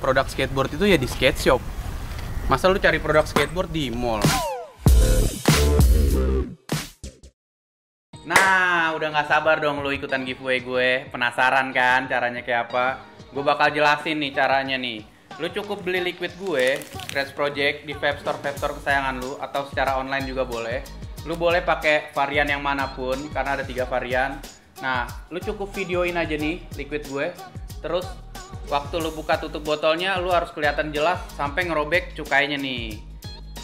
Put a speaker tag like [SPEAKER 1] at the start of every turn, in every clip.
[SPEAKER 1] produk skateboard itu ya di skate shop. Masa lu cari produk skateboard di mall? Nah, udah nggak sabar dong lu ikutan giveaway gue. Penasaran kan caranya kayak apa? Gue bakal jelasin nih caranya nih. Lu cukup beli liquid gue, Scratch Project, di vape store kesayangan lu, atau secara online juga boleh. Lu boleh pakai varian yang manapun, karena ada 3 varian. Nah, lu cukup videoin aja nih liquid gue. Terus, waktu lu buka tutup botolnya, lu harus kelihatan jelas sampai ngerobek cukainya nih.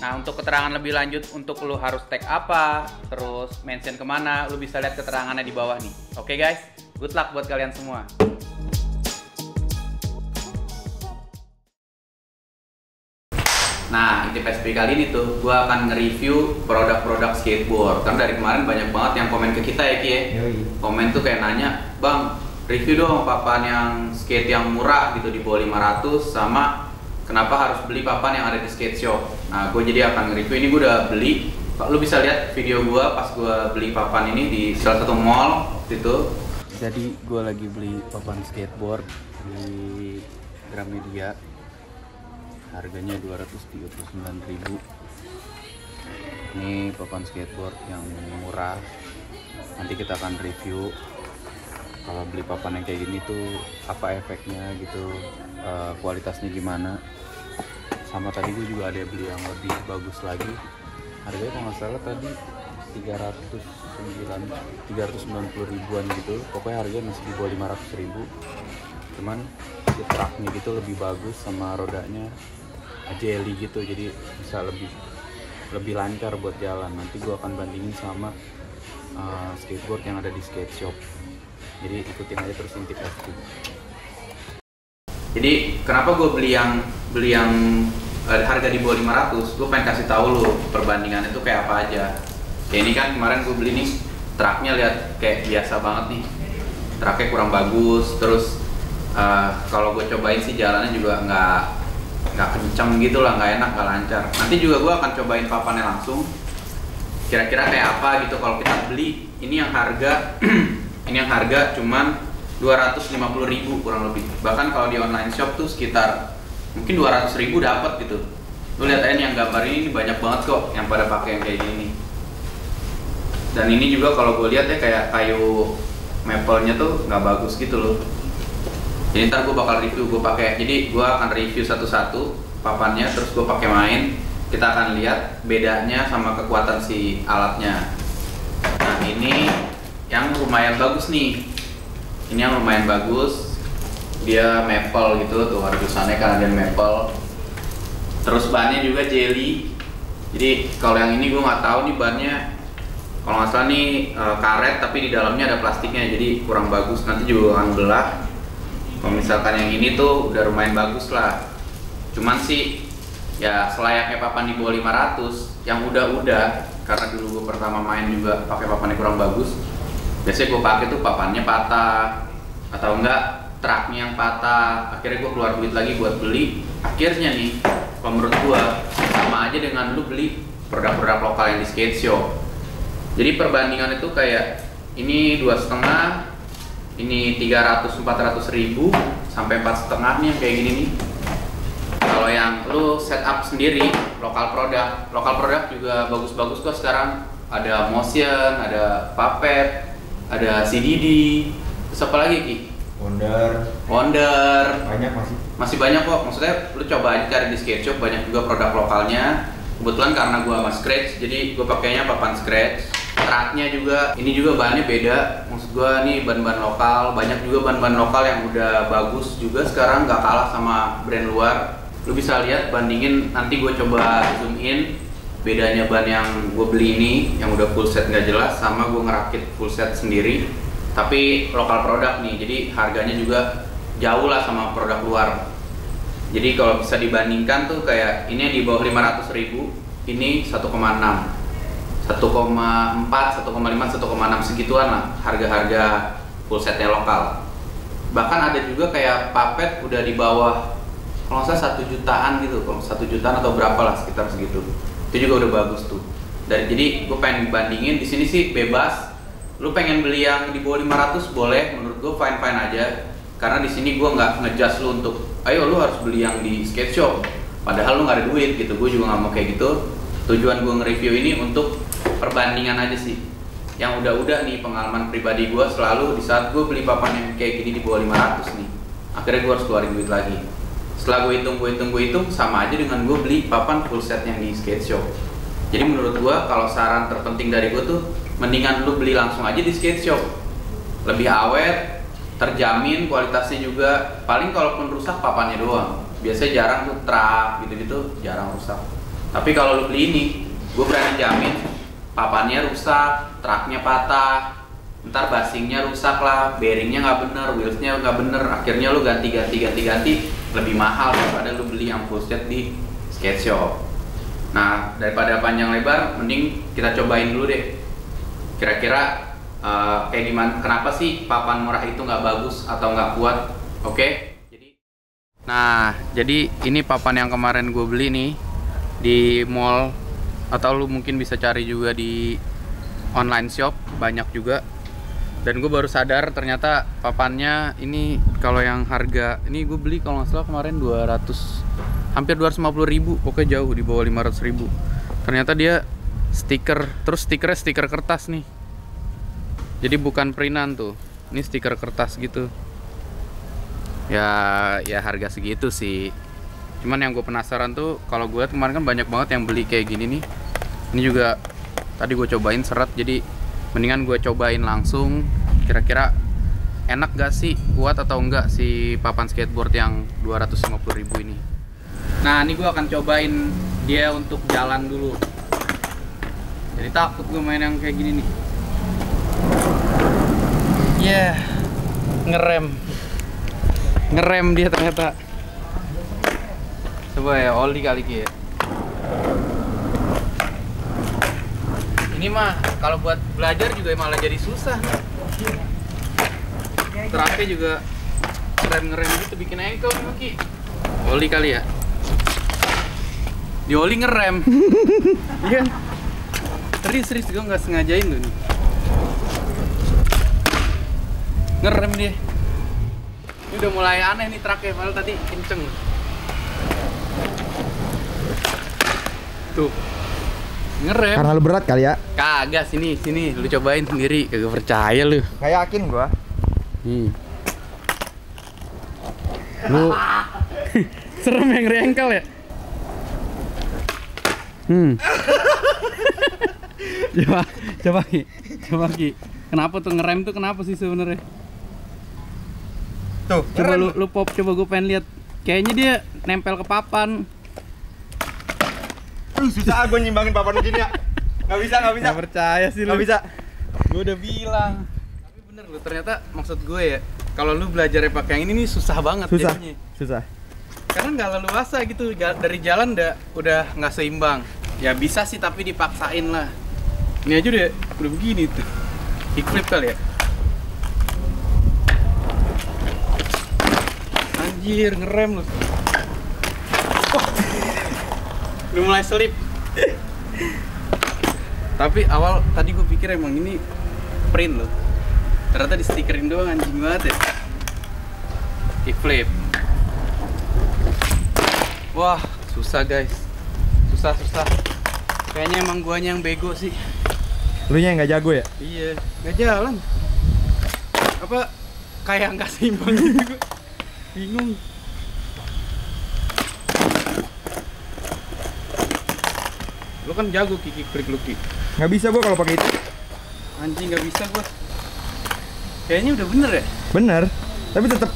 [SPEAKER 1] Nah, untuk keterangan lebih lanjut, untuk lu harus tag apa, terus mention kemana, lu bisa lihat keterangannya di bawah nih. Oke guys, good luck buat kalian semua. Nah, intip SP kali ini tuh, gue akan nge-review produk-produk skateboard. Karena dari kemarin banyak banget yang komen ke kita ya Ki ya. Komen tuh kayak nanya, Bang, review dong papan yang skate yang murah gitu di bawah 500, sama kenapa harus beli papan yang ada di skate shop. Nah, gue jadi akan nge-review ini. Gue udah beli. Lu bisa lihat video gue pas gue beli papan ini di salah satu mall gitu. Jadi gue lagi beli papan skateboard di Gramedia. Harganya 239.000. Ini papan skateboard yang murah. Nanti kita akan review kalau beli papan yang kayak gini tuh apa efeknya gitu, kualitasnya gimana. Sama tadi gue juga ada beli yang lebih bagus lagi. Harganya kalau nggak salah tadi 390 ribuan gitu. Pokoknya harganya masih di bawah 500.000. Cuman si truknya gitu lebih bagus, sama rodanya jelly gitu, jadi bisa lebih lancar buat jalan. Nanti gue akan bandingin sama skateboard yang ada di skate shop. Jadi ikutin aja terus intip FT. Jadi kenapa gue beli yang harga di bawah 500? Gue pengen kasih tahu lu perbandingannya itu kayak apa aja. Kayak ini kan kemarin gue beli nih, truknya lihat kayak biasa banget nih. Truknya kurang bagus, terus kalau gue cobain sih jalannya juga nggak kenceng gitu lah, nggak enak, nggak lancar. Nanti juga gue akan cobain papannya langsung, kira-kira kayak apa gitu kalau kita beli. Ini yang harga ini yang harga cuman 250.000 kurang lebih. Bahkan kalau di online shop tuh sekitar mungkin 200.000 dapat gitu. Lu lihat aja nih yang gambar ini banyak banget kok yang pada pakai yang kayak gini nih. Dan ini juga kalau gue lihat ya kayak kayu maple-nya tuh nggak bagus gitu loh. Jadi ntar gue bakal review gue pakai. Jadi gue akan review satu-satu papannya, terus gue pakai main. Kita akan lihat bedanya sama kekuatan si alatnya. Nah, ini yang lumayan bagus nih. Ini yang lumayan bagus. Dia maple gitu tuh, ada tulisannya Canadian maple. Terus bahannya juga jelly. Jadi kalau yang ini gue nggak tahu nih bahannya. Kalau nggak salah nih karet, tapi di dalamnya ada plastiknya, jadi kurang bagus. Nanti juga akan belah. Kalau misalkan yang ini tuh udah lumayan bagus lah. Cuman sih ya selayaknya papan di bawah 500 yang udah karena dulu gue pertama main juga pakai papan yang kurang bagus. Biasanya gue pakai tuh papannya patah atau enggak truknya yang patah. Akhirnya gue keluar duit lagi buat beli. Akhirnya nih, kalau menurut gue sama aja dengan lu beli produk-produk lokal yang di skate shop. Jadi perbandingan itu kayak ini 2,5, ini 300-400 ribu, sampai 4,5 nih yang kayak gini nih. Kalau yang lu setup sendiri, lokal produk juga bagus-bagus kok sekarang. Ada Motion, ada Puppet, ada CDD, terus apa lagi Ki? Wonder. Masih banyak kok. Maksudnya lu coba aja cari di skate shop, banyak juga produk lokalnya. Kebetulan karena gua sama Scratch, jadi gua pakainya papan Scratch. Truknya juga, ini juga bahannya beda. Maksud gua nih bahan-bahan lokal, banyak juga bahan-bahan lokal yang udah bagus juga sekarang, nggak kalah sama brand luar. Lu bisa lihat, bandingin, nanti gue coba zoom in bedanya ban yang gue beli ini yang udah full set nggak jelas sama gue ngerakit full set sendiri tapi lokal produk nih, jadi harganya juga jauh lah sama produk luar. Jadi kalau bisa dibandingkan tuh kayak ini di bawah 500.000, ini 1,6, 1,4, 1,5, 1,6 segituan lah harga-harga full setnya lokal. Bahkan ada juga kayak Puppet udah di bawah, kalau nggak salah 1 jutaan gitu, kalau 1 jutaan atau berapa lah sekitar segitu. Itu juga udah bagus tuh. Jadi gue pengen bandingin di sini sih bebas. Lu pengen beli yang di bawah 500 boleh, menurut gue fine-fine aja. karena di sini gue nggak ngejudge lu untuk ayo lu harus beli yang di skate shop padahal lu nggak ada duit gitu. Gue juga nggak mau kayak gitu. Tujuan gue nge-review ini untuk perbandingan aja sih, yang udah-udah nih pengalaman pribadi gue selalu di saat gue beli papan yang kayak gini di bawah 500 nih, akhirnya gue harus keluarin duit lagi. Setelah gue hitung sama aja dengan gue beli papan full set yang di skate shop. Jadi menurut gue kalau saran terpenting dari gue tuh mendingan lu beli langsung aja di skate shop, lebih awet, terjamin kualitasnya juga. Paling kalaupun rusak papannya doang, biasanya jarang tuh truk gitu-gitu jarang rusak. Tapi kalau lu beli ini, gue berani jamin papannya rusak, truknya patah, ntar basingnya rusak lah, bearingnya nggak bener, wheelsnya nggak bener, akhirnya lu ganti lebih mahal daripada lu beli yang full set di skate shop. Nah, daripada panjang lebar, mending kita cobain dulu deh. Kira-kira kayak gimana? Kenapa sih papan murah itu nggak bagus atau nggak kuat? Oke? Jadi ini papan yang kemarin gue beli nih di mall, atau lu mungkin bisa cari juga di online shop, banyak juga. Dan gue baru sadar ternyata papannya ini kalau yang harga ini gue beli kalau nggak salah kemarin 200, hampir 250.000, pokoknya jauh di bawah 500.000. Ternyata dia stiker, terus stikernya stiker kertas nih, jadi bukan printan tuh, ini stiker kertas gitu. Ya harga segitu sih. Cuman yang gue penasaran tuh, kalau gue kemarin kan banyak banget yang beli kayak gini nih. Ini juga tadi gue cobain seret, jadi mendingan gue cobain langsung. Kira-kira enak gak sih, kuat atau enggak si papan skateboard yang 250.000 ini. Nah ini gue akan cobain dia untuk jalan dulu. Jadi takut gue main yang kayak gini nih. Ngerem dia ternyata. Coba ya oli kali ya. Ini mah kalau buat belajar juga malah jadi susah. Terakhir juga ngerem gitu bikin engkel nih Ki. Oli kali ya. Di oli ngerem. Iya. Serius gue nggak sengajain loh nih. Ngerem dia. Ini udah mulai aneh nih truknya, padahal tadi kenceng. Tuh. Ngerem. Karena lu berat kali ya? Kagak, sini lu cobain sendiri, kagak percaya lu.
[SPEAKER 2] Gak yakin gua.
[SPEAKER 1] Lu serem yang rengkel ya? Coba Ki. Kenapa tuh ngerem tuh kenapa sih sebenarnya?
[SPEAKER 2] Tuh,
[SPEAKER 1] coba lu pop, coba gue pengen lihat. Kayaknya dia nempel ke papan.
[SPEAKER 2] Susah gue nyimbangin papan begini ya. Gak bisa.
[SPEAKER 1] Gak percaya sih lu.
[SPEAKER 2] Gak bisa.
[SPEAKER 1] Gue udah bilang. Tapi bener lu, ternyata maksud gue ya, kalau lu belajar pakai yang ini nih susah banget jadinya.
[SPEAKER 2] Susah.
[SPEAKER 1] Karena nggak leluasa gitu, dari jalan udah nggak seimbang. Ya bisa sih tapi dipaksain lah. Ini aja udah begini tuh. Kickflip kali ya. Anjir, ngerem lu. Udah mulai selip. Tapi awal tadi gue pikir emang ini print loh. Ternyata di stikerin doang, anjing banget ya. Kickflip. Wah, susah guys. Susah. Kayaknya emang guanya yang bego sih.
[SPEAKER 2] Lu nya nggak jago ya?
[SPEAKER 1] Iya, nggak jalan. Apa kayak nggak seimbang gitu. Bingung. Lu kan jago Kiki klik lu Ki.
[SPEAKER 2] Nggak bisa gua kalau pakai itu.
[SPEAKER 1] Anjing nggak bisa gua. Kayaknya udah bener ya?
[SPEAKER 2] Bener, tapi tetap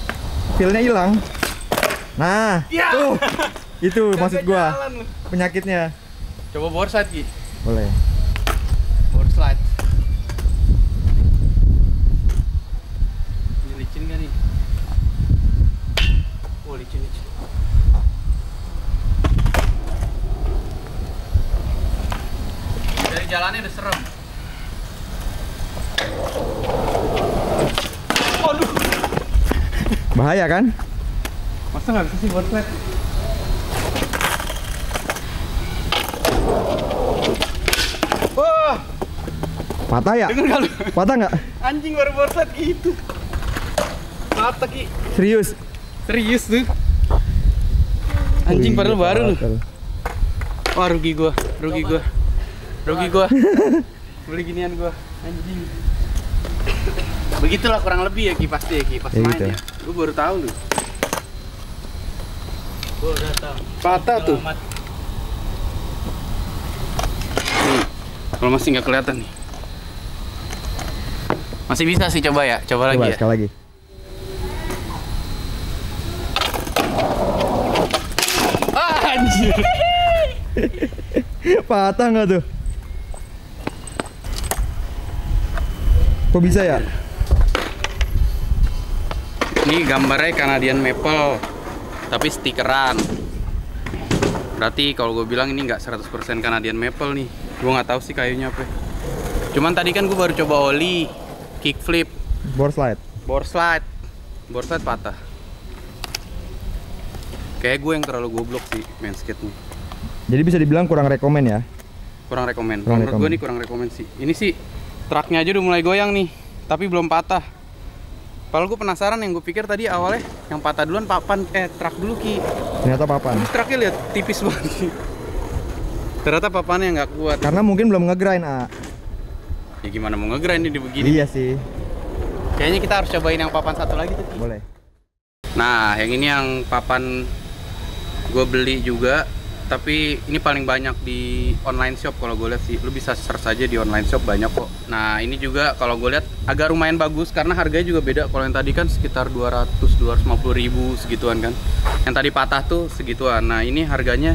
[SPEAKER 2] feel-nya hilang. Nah,
[SPEAKER 1] ya.
[SPEAKER 2] Tuh, itu maksud gua
[SPEAKER 1] jalan.
[SPEAKER 2] penyakitnya.
[SPEAKER 1] Coba board Ki.
[SPEAKER 2] Boleh.
[SPEAKER 1] Board slide. Ini licin gak nih? Oh licin. Dari jalannya udah serem. Aduh.
[SPEAKER 2] Bahaya kan?
[SPEAKER 1] Masa nggak bisa sih board slide? Wah,
[SPEAKER 2] patah ya?
[SPEAKER 1] denger gak lu?
[SPEAKER 2] Patah nggak?
[SPEAKER 1] Anjing baru board slide gitu.
[SPEAKER 3] patah Ki.
[SPEAKER 2] Serius.
[SPEAKER 3] Serius tuh. Anjing padahal baru lu. Wah rugi gua. Beli ginian gua. Anjing. Begitulah kurang lebih ya Ki pasti ya Ki pas
[SPEAKER 2] Ya,
[SPEAKER 3] main
[SPEAKER 2] gitu.
[SPEAKER 3] ya. Gua baru tahu lu.
[SPEAKER 4] Gua udah tahu.
[SPEAKER 3] Patah tuh.
[SPEAKER 4] Selamat.
[SPEAKER 3] Nih, kalau masih nggak kelihatan nih. Masih bisa sih coba ya, coba lagi ya.
[SPEAKER 2] Sekali lagi.
[SPEAKER 3] Ah, anjir.
[SPEAKER 2] Patah nggak tuh? Kok bisa ya?
[SPEAKER 3] Ini gambarnya Canadian Maple, tapi stikeran. Berarti kalau gue bilang ini nggak 100% Canadian Maple nih. Gue nggak tahu sih kayunya apa. Cuman tadi kan gue baru coba oli, kickflip,
[SPEAKER 2] Board slide.
[SPEAKER 3] board slide patah. Kayak gue yang terlalu goblok sih main skate nih.
[SPEAKER 2] Jadi bisa dibilang kurang rekomen ya?
[SPEAKER 3] Kurang rekomen.
[SPEAKER 2] Kurang
[SPEAKER 3] Menurut gue
[SPEAKER 2] rekomen.
[SPEAKER 3] nih kurang rekomen sih. Ini sih truknya aja udah mulai goyang nih, tapi belum patah. Padahal gue penasaran, yang gue pikir tadi awalnya yang patah duluan truk dulu Ki.
[SPEAKER 2] Ternyata papan.
[SPEAKER 3] Terus truknya lihat tipis banget sih. Ternyata papannya nggak kuat.
[SPEAKER 2] Karena mungkin belum ngegrind, A.
[SPEAKER 3] Ya gimana mau ngegrind ini begini?
[SPEAKER 2] Iya sih.
[SPEAKER 3] Kayaknya kita harus cobain yang papan satu lagi tuh Ki.
[SPEAKER 2] Boleh.
[SPEAKER 3] Nah, yang ini yang papan gue beli juga, tapi ini paling banyak di online shop kalau gue lihat sih. Lu bisa search aja di online shop, banyak kok. Nah, ini juga kalau gue lihat agak lumayan bagus karena harganya juga beda. Kalau yang tadi kan sekitar 250 ribu segituan kan. Yang tadi patah tuh segituan. Nah, ini harganya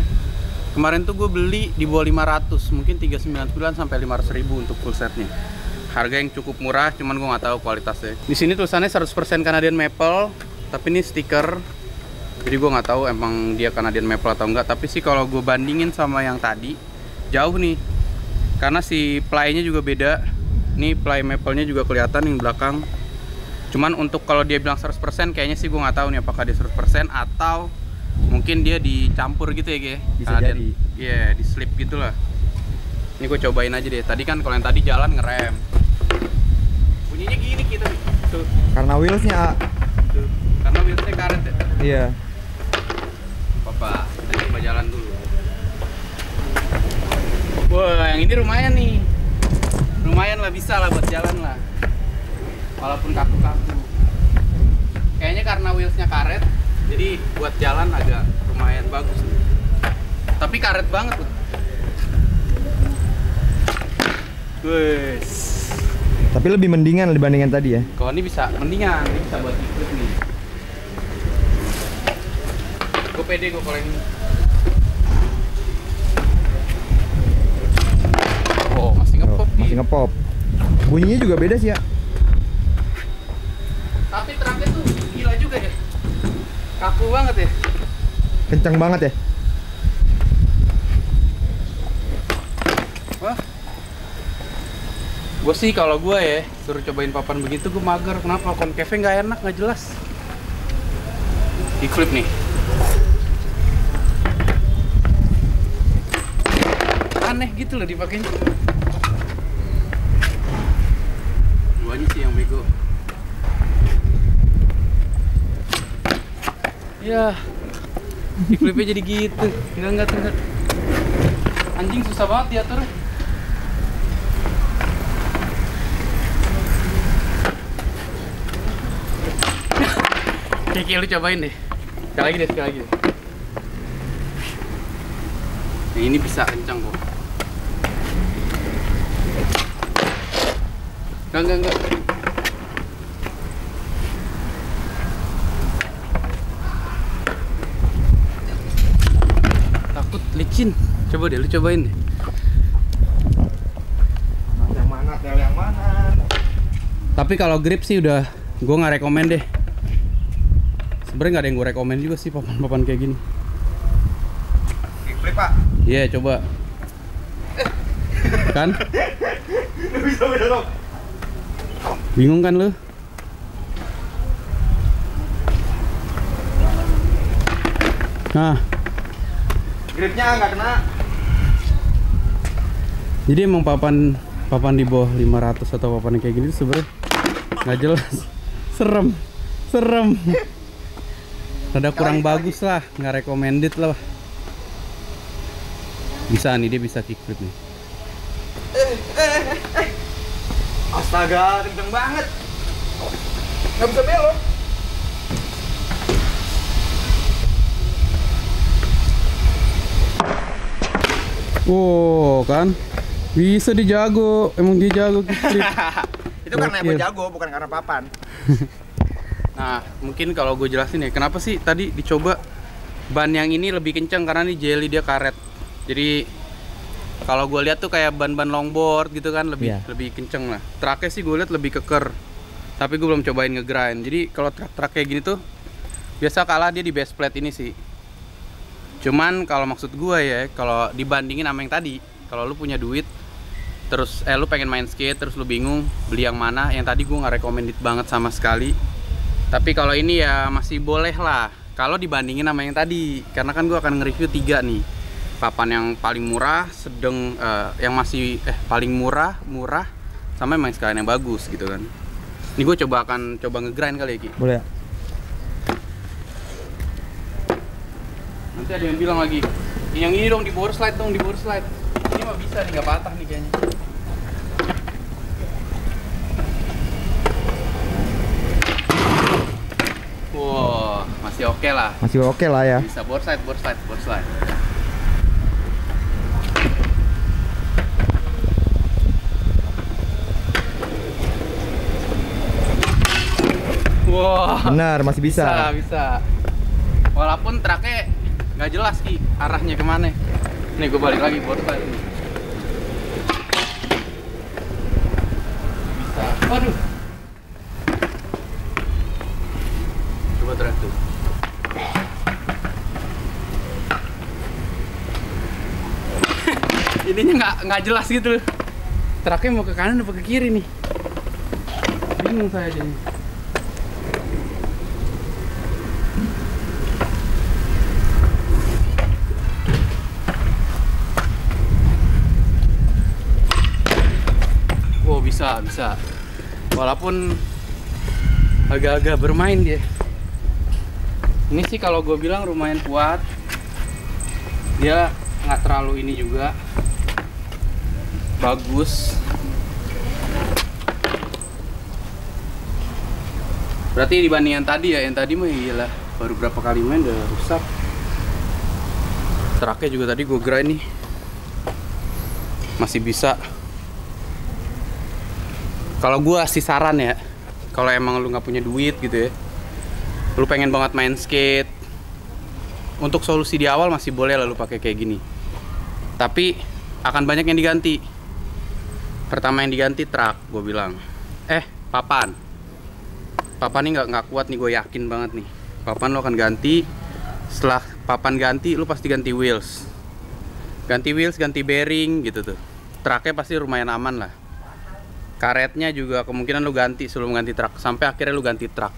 [SPEAKER 3] kemarin tuh gue beli di bawah 500, mungkin 399 sampai 500 ribu untuk full setnya. Harga yang cukup murah, cuman gue nggak tahu kualitasnya. Di sini tulisannya 100% Canadian Maple, tapi ini stiker. Jadi gue nggak tahu emang dia Canadian Maple atau enggak. Tapi sih kalau gue bandingin sama yang tadi, jauh nih. Karena si ply-nya juga beda. Ini ply maple-nya juga kelihatan yang belakang. Cuman untuk kalau dia bilang 100%, kayaknya sih gue nggak tahu nih apakah dia 100% atau mungkin dia dicampur gitu ya, Ge.
[SPEAKER 2] Bisa jadi.
[SPEAKER 3] Iya, di slip gitu lah. Ini gue cobain aja deh. Tadi kan kalau yang tadi jalan ngerem. Bunyinya gini kita nih. Tuh.
[SPEAKER 2] Karena wheelsnya, A.
[SPEAKER 3] Tuh. Karena wheelsnya karet ya.
[SPEAKER 2] Iya.
[SPEAKER 3] Papa, kita coba jalan dulu. Wah, yang ini lumayan nih. Lumayan lah, bisa lah buat jalan lah. Walaupun kaku-kaku. Kayaknya karena wheelsnya karet, jadi buat jalan agak lumayan bagus. Tapi karet banget tuh. Wes.
[SPEAKER 2] Tapi lebih mendingan dibandingkan tadi ya.
[SPEAKER 3] Kalau ini bisa mendingan, ini bisa buat ikut nih. Gue pede gue kalau ini. Oh, masih ngepop nih.
[SPEAKER 2] Masih ngepop. Bunyinya juga beda sih ya.
[SPEAKER 3] Tapi truknya tuh gila juga ya. Kaku banget ya.
[SPEAKER 2] Kencang banget ya.
[SPEAKER 3] Wah. Gue sih kalau gue ya suruh cobain papan begitu gue mager. Kenapa? Concave nggak enak, nggak jelas. Di flip nih. Aneh gitu loh dipakainya. Duanya sih yang bego. Ya, di flipnya jadi gitu. Enggak. Anjing susah banget diatur. Kiki, lu cobain deh. Sekali lagi deh. Yang ini bisa kencang kok. Enggak. Takut licin. Coba deh, lu cobain deh.
[SPEAKER 2] Yang mana? Yang mana?
[SPEAKER 3] Tapi kalau grip sih udah, gue nggak rekomen deh. Sebenarnya nggak ada yang gue rekomen juga sih papan-papan kayak gini.
[SPEAKER 2] Kickflip, Pak.
[SPEAKER 3] Iya, coba. Kan?
[SPEAKER 2] Bisa belok.
[SPEAKER 3] Bingung kan lu? Nah,
[SPEAKER 2] Gripnya nggak kena.
[SPEAKER 3] jadi emang papan di bawah 500 atau papan kayak gini tuh sebenarnya nggak jelas. Serem. Rada kurang bagus lah, nggak recommended lah. Bisa nih, dia bisa kickflip nih.
[SPEAKER 2] Astaga, kenceng banget. Nggak bisa belok.
[SPEAKER 3] Wow, kan? Bisa dijago, emang dia jago kickflip.
[SPEAKER 2] Itu karena emang jago, bukan karena papan.
[SPEAKER 3] Nah, mungkin kalau gue jelasin ya, kenapa sih tadi dicoba ban yang ini lebih kenceng karena ini jelly, dia karet. Jadi kalau gue lihat tuh kayak ban-ban longboard gitu kan lebih kenceng lah. Traknya sih gue lihat lebih keker. Tapi gue belum cobain ngegrind. Jadi kalau trak kayak gini tuh biasa kalah dia di base plate ini sih. Cuman kalau maksud gue ya, kalau dibandingin sama yang tadi, kalau lu punya duit terus lu pengen main skate terus lu bingung beli yang mana, yang tadi gue nggak recommended banget sama sekali. Tapi kalau ini ya masih boleh lah kalau dibandingin sama yang tadi, karena kan gue akan nge-review 3 nih. Papan yang paling murah, sedang yang masih paling murah sama yang sekalian yang bagus gitu kan. Ini gue akan coba ngegrind kali ya, Ki.
[SPEAKER 2] Boleh ya?
[SPEAKER 3] Nanti ada yang bilang lagi, yang ini dong di bore slide dong, di bore slide. Ini mah bisa nih, nggak patah nih kayaknya. Wow, masih oke lah.
[SPEAKER 2] Masih oke lah ya.
[SPEAKER 3] Bisa bore slide. Wow.
[SPEAKER 2] Benar, masih bisa.
[SPEAKER 3] Bisa. Walaupun traknya nggak jelas Ki arahnya kemana. Nih gue balik lagi bore slide ini. Bisa. Waduh. Coba track tuh. Ininya nggak jelas gitu. Traknya mau ke kanan atau ke kiri nih? Bingung saya jadi. Bisa. Walaupun agak-agak bermain dia. Ini sih kalau gue bilang lumayan kuat. Dia nggak terlalu ini juga. Bagus. Berarti dibanding yang tadi ya, yang tadi mah iyalah baru berapa kali main udah rusak. Traknya juga tadi gue grind nih. Masih bisa. Kalau gue sih saran ya, kalau emang lu nggak punya duit gitu ya, lu pengen banget main skate, untuk solusi di awal masih boleh lah lu pakai kayak gini. Tapi akan banyak yang diganti. Pertama yang diganti trak, gue bilang. Papan. Papan ini nggak kuat nih, gue yakin banget nih. Papan lu akan ganti. Setelah papan ganti, lu pasti ganti wheels. Ganti wheels, ganti bearing gitu tuh. Traknya pasti lumayan aman lah. Karetnya juga kemungkinan lu ganti sebelum ganti truk, sampai akhirnya lu ganti truk.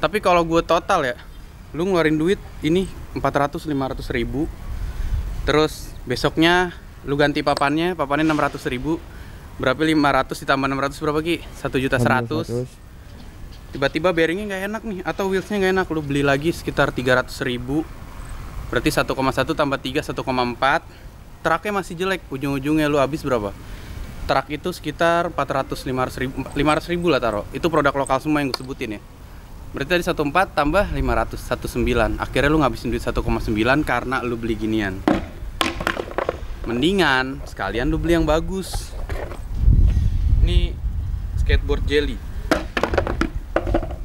[SPEAKER 3] Tapi kalau gue total ya, lu ngeluarin duit ini 400-500 ribu. Terus besoknya lu ganti papannya 600 ribu. Berapa 500 ditambah 600 berapa Ki? 1.100.000. Tiba-tiba bearingnya nggak enak nih, atau wheelsnya nggak enak, lu beli lagi sekitar 300 ribu. Berarti 1,1 tambah 3 1,4. Truknya masih jelek, ujung-ujungnya lu habis berapa? Truk itu sekitar 400-500 ribu lah taruh. Itu produk lokal semua yang gue sebutin ya. Berarti tadi 1,4 tambah 500, 1,9. Akhirnya lu ngabisin duit 1,9 karena lu beli ginian. Mendingan sekalian lu beli yang bagus. Ini skateboard jelly.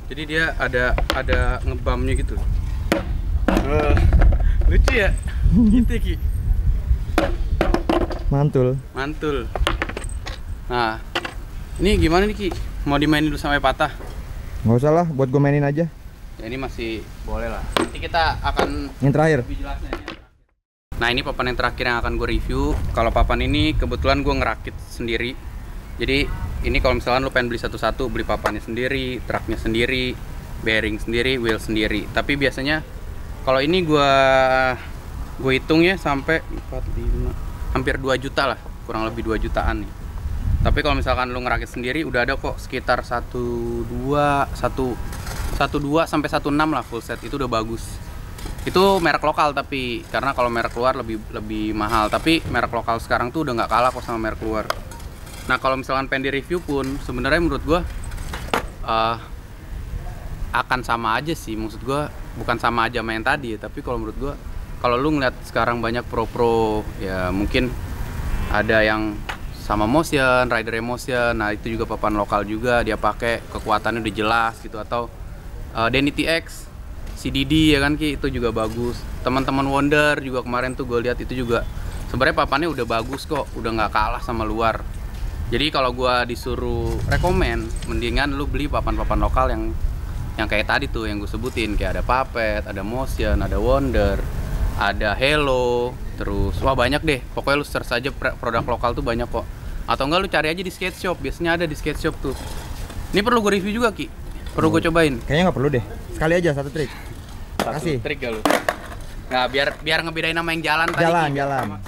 [SPEAKER 3] Jadi dia ada ngebamnya gitu. Lucu ya? Gitu Ki.
[SPEAKER 2] Mantul.
[SPEAKER 3] Nah, ini gimana nih Ki? Mau dimainin dulu sampai patah?
[SPEAKER 2] Nggak usah lah, buat gue mainin aja.
[SPEAKER 3] Ya ini masih boleh lah. Nanti kita akan
[SPEAKER 2] Yang terakhir.
[SPEAKER 3] lebih jelasnya. Nah ini papan yang terakhir yang akan gue review. Kalau papan ini kebetulan gue ngerakit sendiri. Jadi ini kalau misalkan lu pengen beli satu-satu, beli papannya sendiri, truknya sendiri, bearing sendiri, wheel sendiri. Tapi biasanya kalau ini gue hitung ya sampai 4, 5, hampir 2 juta lah, kurang lebih 2 jutaan nih. Tapi kalau misalkan lu ngerakit sendiri udah ada kok sekitar 1 12 sampai 16 lah full set, itu udah bagus. Itu merek lokal, tapi karena kalau merek luar lebih mahal, tapi merek lokal sekarang tuh udah nggak kalah kok sama merek luar. Nah kalau misalkan pengen di review pun sebenarnya menurut gua akan sama aja sih, maksud gua bukan sama aja sama yang tadi ya, tapi kalau menurut gua kalau lu ngeliat sekarang banyak pro ya mungkin ada yang sama motion, rider motion, nah itu juga papan lokal juga dia pakai, kekuatannya udah jelas gitu. Atau Denny TX CDD ya kan Ki, itu juga bagus. Teman-teman Wonder juga kemarin tuh gue lihat itu juga sebenarnya papannya udah bagus kok, udah nggak kalah sama luar. Jadi kalau gue disuruh rekomen, mendingan lu beli papan-papan lokal yang kayak tadi tuh yang gue sebutin, kayak ada Puppet, ada Motion, ada Wonder, ada Hello, terus wah banyak deh. Pokoknya lu search aja produk lokal tuh banyak kok. Atau enggak lu cari aja di skate shop, biasanya ada di skate shop tuh. Ini perlu gue review juga Ki. Perlu gue cobain.
[SPEAKER 2] Kayaknya nggak perlu deh. Sekali aja satu trik.
[SPEAKER 3] Kasih. Trik gak lu? Nah, biar ngebedain nama yang jalan tadi.
[SPEAKER 2] Jalan.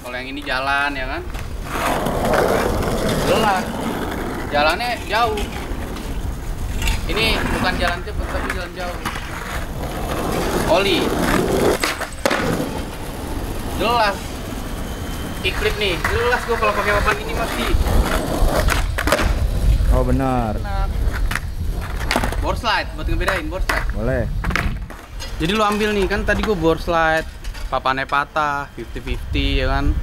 [SPEAKER 3] Kalau yang ini jalan ya kan? Jelas. Jalannya jauh. Ini bukan jalan cepet tapi jalan jauh. Oli. Jelas. Kickflip nih. Jelas gua kalau pakai papan ini pasti.
[SPEAKER 2] Oh benar.
[SPEAKER 3] Board slide, buat ngebedain board slide.
[SPEAKER 2] Boleh.
[SPEAKER 3] Jadi lu ambil nih, kan tadi gua board slide, papannya patah, 50-50 ya kan.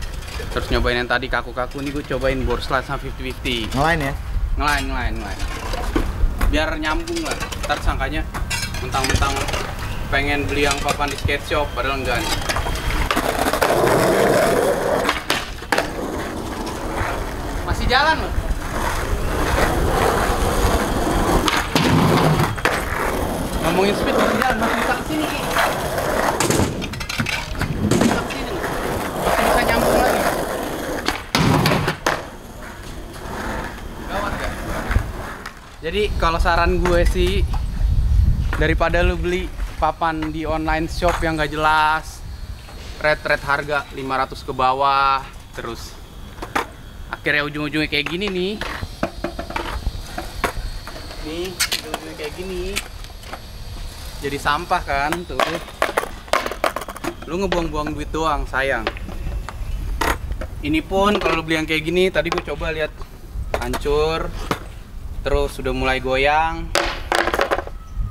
[SPEAKER 3] Terus nyobain yang tadi kaku-kaku, nih gua cobain board slide sama 50-50.
[SPEAKER 2] Ngelain ya?
[SPEAKER 3] Ngelain. Biar nyambung lah. Ntar sangkanya mentang-mentang pengen beli yang papan di skate shop, padahal enggak nih. Masih jalan loh. Ngomongin speed masih jalan, masih bisa kesini Ki. Bisa kesini loh. Masih bisa nyambung lagi. Gawat gak? Jadi kalau saran gue sih, daripada lu beli papan di online shop yang gak jelas, rate harga 500 ke bawah, terus akhirnya ujung-ujungnya kayak gini nih. Nih, ujung-ujungnya kayak gini. Jadi sampah kan tuh. Lu ngebuang-buang duit doang, sayang. Ini pun kalau lu beli yang kayak gini, tadi gue coba lihat hancur. Terus sudah mulai goyang.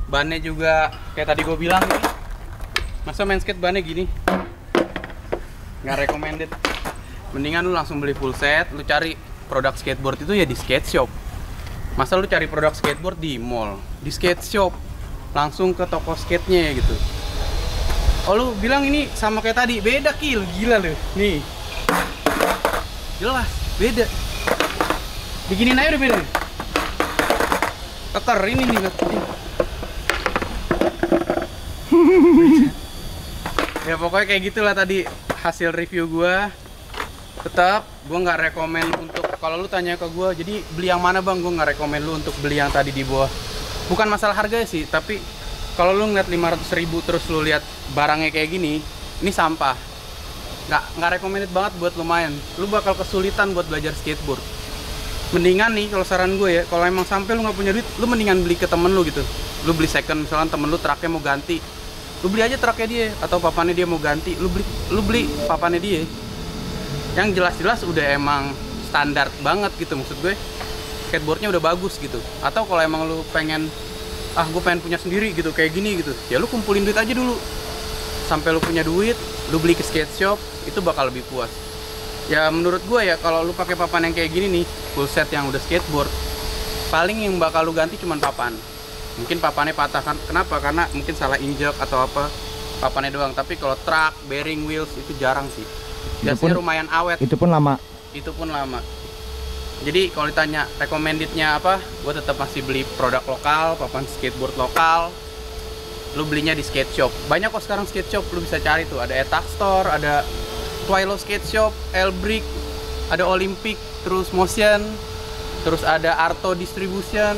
[SPEAKER 3] Bannya juga kayak tadi gue bilang nih. Masa main skate bannya gini? Nggak recommended. Mendingan lu langsung beli full set, lu cari produk skateboard itu ya di skate shop. Masa lu cari produk skateboard di mall, di skate shop, langsung ke toko skate-nya gitu. Oh lu bilang ini sama kayak tadi, beda Ki, gila lu. Nih. Jelas, beda. Bikinin aja udah beda. Keker ini nih. Ya pokoknya kayak gitulah tadi hasil review gua. Tetap gua nggak rekomen untuk, kalau lu tanya ke gua, jadi beli yang mana bang, gua nggak rekomen lu untuk beli yang tadi di bawah. Bukan masalah harga sih, tapi kalau lu ngeliat 500.000 terus lu lihat barangnya kayak gini, ini sampah. Nggak recommended banget buat lu main. Lu bakal kesulitan buat belajar skateboard. Mendingan nih kalau saran gue ya, kalau emang sampai lu nggak punya duit, lu mendingan beli ke temen lu gitu. Lu beli second, misalkan temen lu truknya mau ganti, lu beli aja truknya dia, atau papannya dia mau ganti, lu beli papannya dia. Yang jelas-jelas udah emang standar banget gitu, maksud gue. Skateboardnya udah bagus gitu. Atau kalau emang lu pengen, gue pengen punya sendiri gitu, kayak gini gitu, ya lu kumpulin duit aja dulu sampai lu punya duit, lu beli ke skate shop, itu bakal lebih puas. Ya menurut gue ya, kalau lu pakai papan yang kayak gini nih, full set yang udah skateboard, paling yang bakal lu ganti cuman papan. Mungkin papannya patah kan, kenapa? Karena mungkin salah injek atau apa, papannya doang. Tapi kalau truk, bearing, wheels itu jarang sih. Biasanya lumayan awet.
[SPEAKER 2] Itu pun lama.
[SPEAKER 3] Jadi kalau ditanya recommendednya apa, gue tetap masih beli produk lokal, papan skateboard lokal. Lu belinya di skate shop. Banyak kok sekarang skate shop, lu bisa cari tuh. Ada Etak Store, ada Twilo Skate Shop, Elbrick, ada Olympic, terus Motion, terus ada Arto Distribution.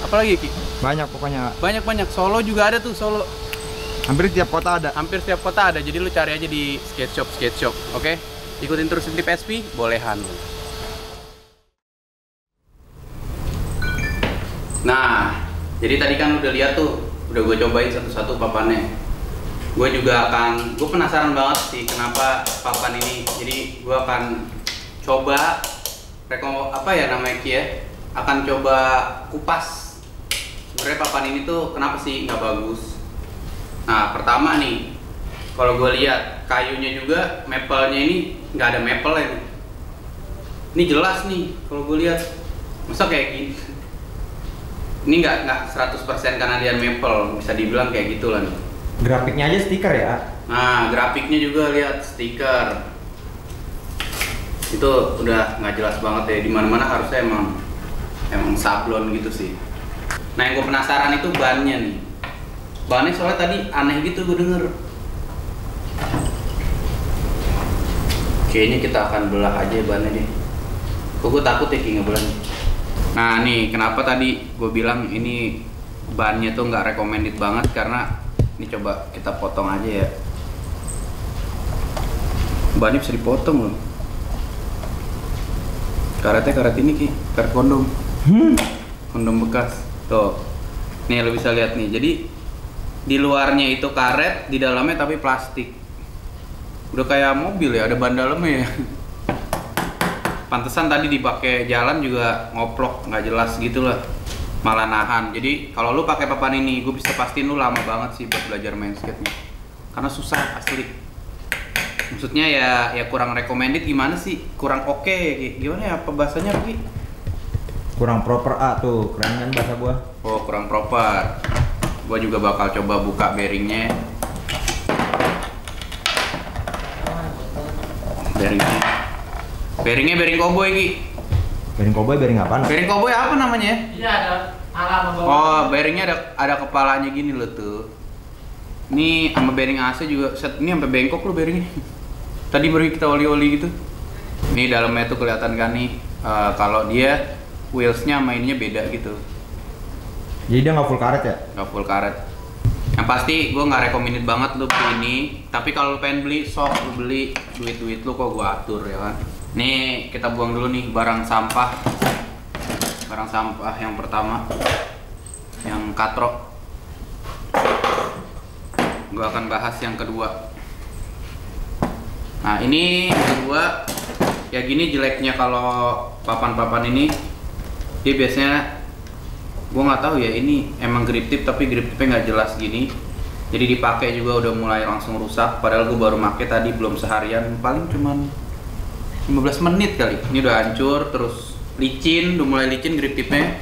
[SPEAKER 3] Apalagi Ki?
[SPEAKER 2] Banyak pokoknya.
[SPEAKER 3] Banyak. Solo juga ada tuh, Solo.
[SPEAKER 2] Hampir setiap kota ada.
[SPEAKER 3] Jadi lu cari aja di skate shop, oke? Ikutin terus Tip SP, bolehan. Nah,
[SPEAKER 1] Jadi tadi kan udah lihat tuh, udah gue cobain satu-satu papannya. Gue penasaran banget sih kenapa papan ini. Jadi gue akan coba akan coba kupas sebenarnya papan ini tuh kenapa sih nggak bagus. Nah pertama nih, kalau gue lihat kayunya juga maple-nya ini nggak ada maple ya. Ini jelas nih kalau gue lihat, masa kayak gini. Ini nggak 100% karena dia maple, bisa dibilang kayak gitu lah nih.
[SPEAKER 2] Grafiknya aja stiker ya.
[SPEAKER 1] Nah, grafiknya juga lihat stiker. Itu udah nggak jelas banget ya. Dimana-mana harusnya emang sablon gitu sih. Nah, yang gue penasaran itu bannya nih. Bannya soalnya tadi aneh gitu gue denger. Kayaknya kita akan belah aja bannya deh. Kok gue takut ya Ki ngebelahnya. Nah nih, kenapa tadi gue bilang ini bannya tuh nggak recommended banget karena ini coba kita potong aja ya. Bannya bisa dipotong loh. Karet ini Ki, karet kondom. Kondom bekas. Tuh. Nih lo bisa lihat nih. Jadi di luarnya itu karet, di dalamnya tapi plastik. Udah kayak mobil ya, ada ban dalamnya ya. Pantesan tadi dipakai jalan juga ngoplok, nggak jelas gitu lah, malah nahan. Jadi kalau lu pakai papan ini, gue bisa pastiin lu lama banget sih buat belajar main skate nya, karena susah asli. Maksudnya ya kurang recommended gimana sih? Kurang oke ya, gimana ya? Apa bahasanya Ki?
[SPEAKER 2] Kurang proper tuh, keren kan bahasa gua.
[SPEAKER 1] Oh kurang proper. Gua juga bakal coba buka bearingnya. Bearingnya bearing cowboy Ki.
[SPEAKER 2] Bearing cowboy, bearing apaan?
[SPEAKER 1] Bearing cowboy apa namanya?
[SPEAKER 4] Iya ada alam bawah.
[SPEAKER 1] Oh, bearingnya ada kepalanya gini loh tuh. Ini sama bearing AC juga ini sampai bengkok loh bearingnya. Tadi baru kita oli-oli gitu. Ini dalamnya tuh kelihatan kan nih kalau dia wheelsnya mainnya beda gitu.
[SPEAKER 2] Jadi dia nggak full karet ya?
[SPEAKER 1] Nggak full karet. Yang pasti gue nggak recommended banget lu beli ini. Tapi kalau lu pengen beli sok lu beli, duit lu kok gue atur ya kan. Nih kita buang dulu nih barang sampah yang pertama, yang katrok. Gue akan bahas yang kedua. Nah ini kedua, ya gini jeleknya kalau papan-papan ini, dia biasanya gue nggak tahu ya ini emang grip tip tapi grip tipnya nggak jelas gini. Jadi dipakai juga udah mulai langsung rusak. Padahal gue baru pakai tadi belum seharian, paling cuman 15 menit kali. Ini udah hancur, terus licin, udah mulai licin grip tipnya.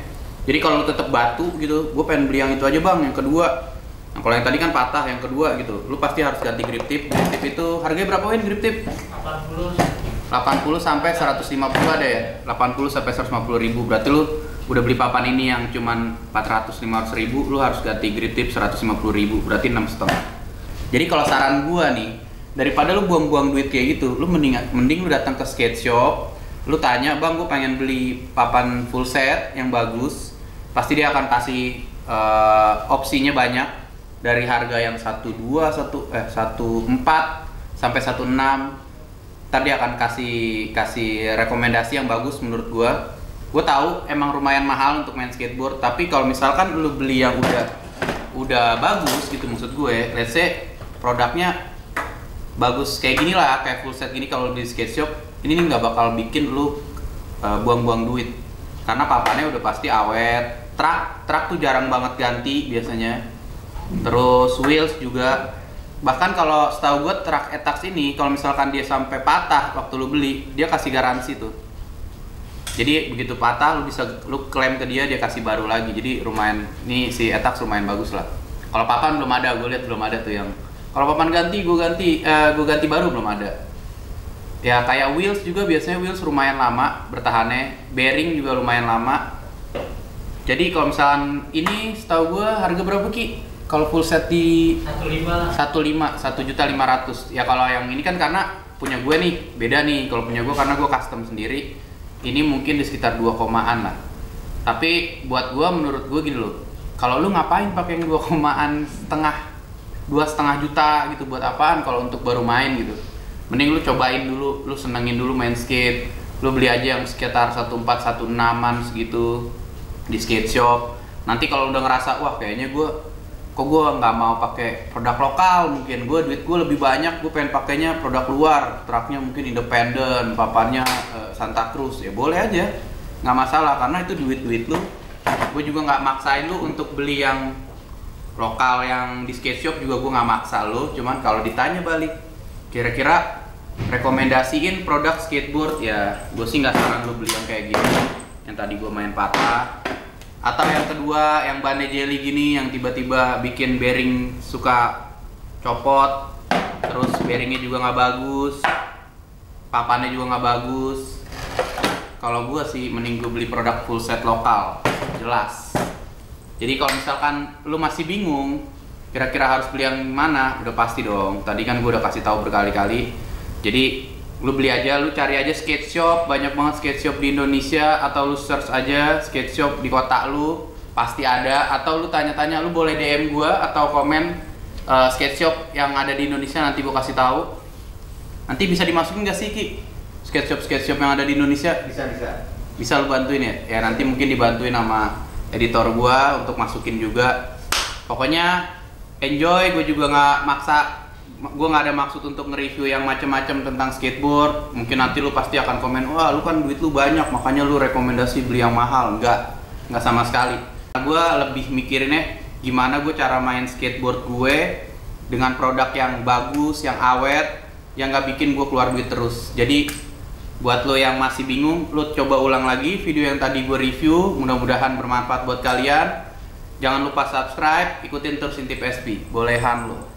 [SPEAKER 1] Jadi kalau lu tetap batu gitu, gue pengen beli yang itu aja bang, yang kedua. Nah kalau yang tadi kan patah, yang kedua gitu, lu pasti harus ganti grip tip. Grip tip itu harganya berapa Win grip tip? 80 sampai 150 ada ya? 80 sampai 150 ribu. Berarti lu udah beli papan ini yang cuman 400-500 ribu, lu harus ganti grip tip 150 ribu, berarti 6,5. Jadi kalau saran gua nih, daripada lu buang-buang duit kayak gitu, lu mending lu datang ke skate shop, lu tanya, "Bang, gue pengen beli papan full set yang bagus." Pasti dia akan kasih opsinya banyak, dari harga yang 1,4 sampai 1,6. Ntar dia akan kasih rekomendasi yang bagus menurut gua. Gue tahu emang lumayan mahal untuk main skateboard, tapi kalau misalkan lu beli yang udah bagus gitu, maksud gue, let's say produknya bagus kayak gini lah, kayak full set gini, kalau di skate shop ini nih nggak bakal bikin lu buang-buang duit, karena papannya udah pasti awet. Truk tuh jarang banget ganti biasanya. Terus wheels juga, bahkan kalau setahu gue truk Etax ini kalau misalkan dia sampai patah waktu lu beli, dia kasih garansi tuh. Jadi begitu patah lu klaim ke dia kasih baru lagi. Jadi lumayan, nih si Etax lumayan bagus lah. Kalau papan belum ada, gue lihat belum ada tuh yang kalau papan ganti gue ganti baru belum ada. Ya kayak wheels juga biasanya wheels lumayan lama bertahannya, bearing juga lumayan lama. Jadi kalau misalkan ini setahu gue harga berapa Ki? Kalau full set di 1.500. Ya kalau yang ini kan karena punya gue nih beda nih. Kalau punya gue karena gue custom sendiri, ini mungkin di sekitar 2,an lah. Tapi buat gue, menurut gue gini loh, kalau lu ngapain pakai yang 2,an setengah, 2,5 juta gitu, buat apaan kalau untuk baru main gitu. Mending lu cobain dulu, lu senengin dulu main skate. Lu beli aja yang sekitar 1,4, 1,6an segitu di skate shop. Nanti kalau udah ngerasa wah kayaknya gue nggak mau pakai produk lokal, mungkin duit gue lebih banyak, gue pengen pakainya produk luar, truknya mungkin independen, papannya Santa Cruz, ya boleh aja, nggak masalah karena itu duit lu. Gue juga nggak maksain lu untuk beli yang lokal yang di skate shop juga gue nggak maksa lu. Cuman kalau ditanya balik, kira-kira rekomendasiin produk skateboard, ya gue sih nggak saran lu beli yang kayak gini, yang tadi gue main patah. Atau yang kedua, yang bannya jelly gini, yang tiba-tiba bikin bearing suka copot, terus bearingnya juga nggak bagus, papannya juga nggak bagus. Kalau gue sih mending gue beli produk full set lokal, jelas. Jadi kalau misalkan lu masih bingung, kira-kira harus beli yang mana, udah pasti dong. Tadi kan gue udah kasih tahu berkali-kali. Jadi lu beli aja, lu cari aja skate shop, banyak banget skate shop di Indonesia, atau lu search aja skate shop di kota lu, pasti ada. Atau lu tanya-tanya, lu boleh DM gua atau komen skate shop yang ada di Indonesia, nanti gua kasih tahu. Nanti bisa dimasukin nggak sih Ki? Skate shop yang ada di Indonesia? Bisa lu bantuin ya? Ya nanti mungkin dibantuin sama editor gua untuk masukin juga. Pokoknya enjoy, gue juga nggak maksa. Gue nggak ada maksud untuk nge-review yang macem-macem tentang skateboard. Mungkin nanti lu pasti akan komen, wah lu kan duit lu banyak makanya lu rekomendasi beli yang mahal. Nggak sama sekali. Gue lebih mikirinnya gimana gue cara main skateboard gue dengan produk yang bagus, yang awet, yang nggak bikin gue keluar duit terus. Jadi buat lo yang masih bingung, lo coba ulang lagi video yang tadi gue review. Mudah-mudahan bermanfaat buat kalian. Jangan lupa subscribe, ikutin terus Intip SP. Bolehan lo.